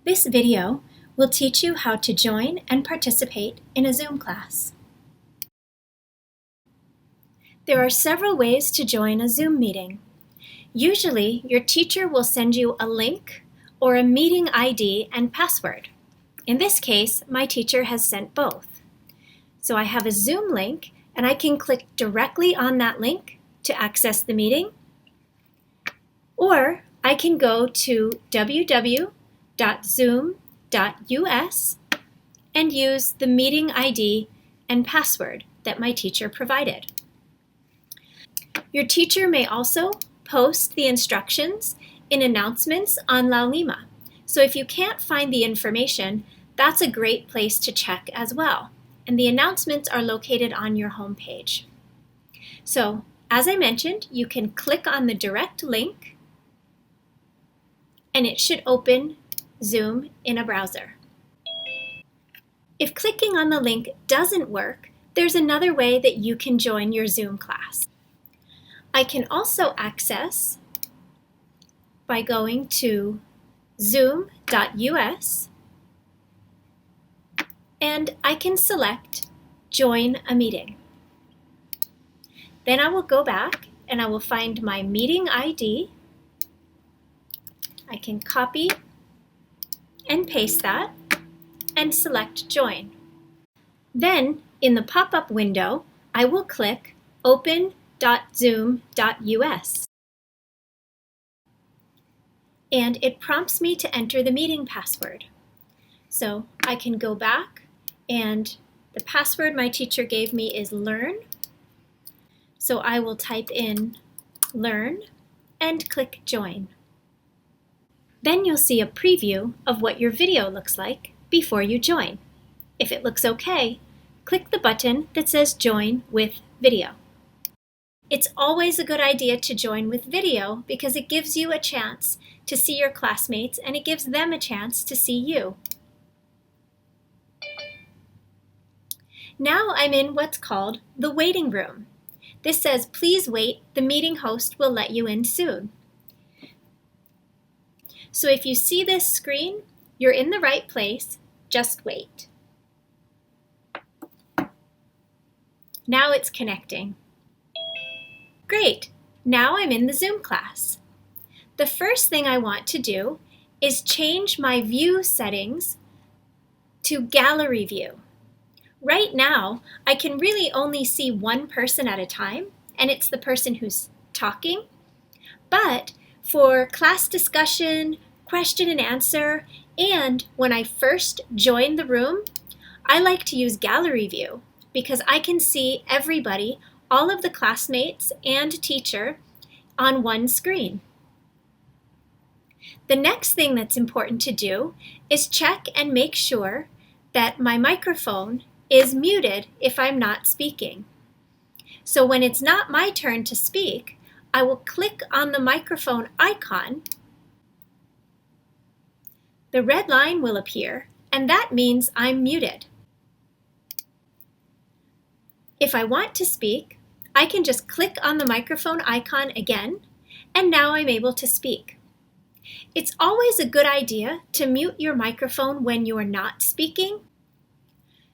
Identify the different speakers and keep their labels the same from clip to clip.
Speaker 1: This video will teach you how to join and participate in a Zoom class. There are several ways to join a Zoom meeting. Usually, your teacher will send you a link or a meeting ID and password. In this case, my teacher has sent both. So I have a Zoom link, and I can click directly on that link to access the meeting, or I can go to www.zoom.us and use the meeting ID and password that my teacher provided. Your teacher may also post the instructions in announcements on Laulima. So if you can't find the information, that's a great place to check as well. And the announcements are located on your homepage. So, as I mentioned, you can click on the direct link and it should open Zoom in a browser. If clicking on the link doesn't work, there's another way that you can join your Zoom class. I can also access by going to zoom.us, and I can select Join a Meeting. Then I will go back and I will find my meeting ID. I can copy and paste that and select Join. Then in the pop-up window, I will click Open.zoom.us. And it prompts me to enter the meeting password. So I can go back, and the password my teacher gave me is learn. So I will type in learn and click join. Then you'll see a preview of what your video looks like before you join. If it looks okay, click the button that says join with video. It's always a good idea to join with video because it gives you a chance to see your classmates and it gives them a chance to see you. Now I'm in what's called the waiting room. This says, please wait, the meeting host will let you in soon. So if you see this screen, you're in the right place, just wait. Now it's connecting. Great, now I'm in the Zoom class. The first thing I want to do is change my view settings to gallery view. Right now, I can really only see one person at a time, and it's the person who's talking. But for class discussion, question and answer, and when I first join the room, I like to use gallery view because I can see everybody, all of the classmates and teacher on one screen. The next thing that's important to do is check and make sure that my microphone is muted if I'm not speaking. So when it's not my turn to speak, I will click on the microphone icon. The red line will appear, and that means I'm muted. If I want to speak, I can just click on the microphone icon again, and now I'm able to speak. It's always a good idea to mute your microphone when you're not speaking,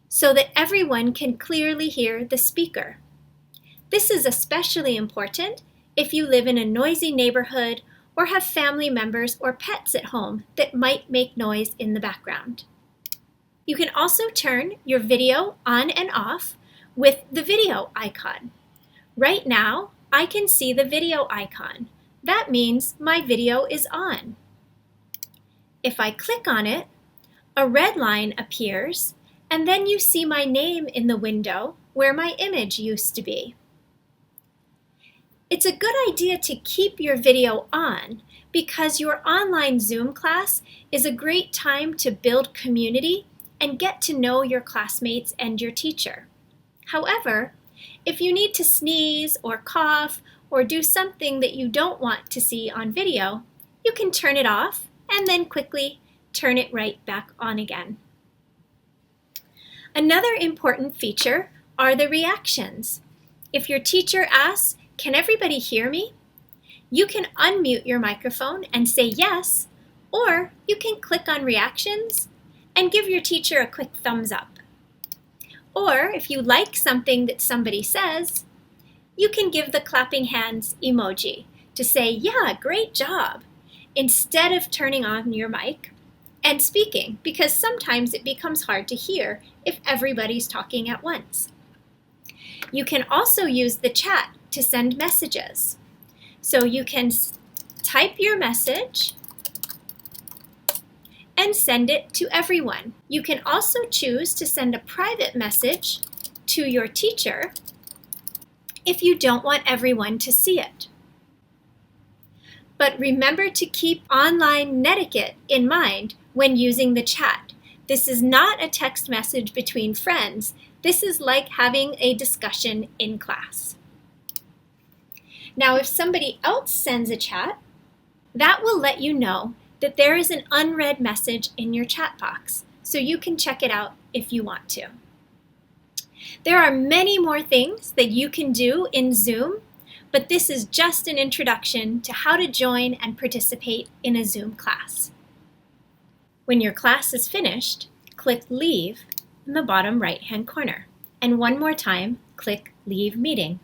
Speaker 1: so that everyone can clearly hear the speaker. This is especially important if you live in a noisy neighborhood or have family members or pets at home that might make noise in the background. You can also turn your video on and off with the video icon. Right now, I can see the video icon. That means my video is on. If I click on it, a red line appears, and then you see my name in the window where my image used to be. It's a good idea to keep your video on because your online Zoom class is a great time to build community and get to know your classmates and your teacher. However, if you need to sneeze or cough or do something that you don't want to see on video, you can turn it off and then quickly turn it right back on again. Another important feature are the reactions. If your teacher asks, "Can everybody hear me?" you can unmute your microphone and say yes, Or you can click on Reactions and give your teacher a quick thumbs up. Or if you like something that somebody says, you can give the clapping hands emoji to say, "Yeah, great job," instead of turning on your mic and speaking, because sometimes it becomes hard to hear if everybody's talking at once. You can also use the chat to send messages. So you can type your message and send it to everyone. You can also choose to send a private message to your teacher if you don't want everyone to see it. But remember to keep online netiquette in mind when using the chat. This is not a text message between friends. This is like having a discussion in class. Now, if somebody else sends a chat, that will let you know that there is an unread message in your chat box, so you can check it out if you want to. There are many more things that you can do in Zoom, but this is just an introduction to how to join and participate in a Zoom class. When your class is finished, click Leave in the bottom right-hand corner. And one more time, click Leave Meeting.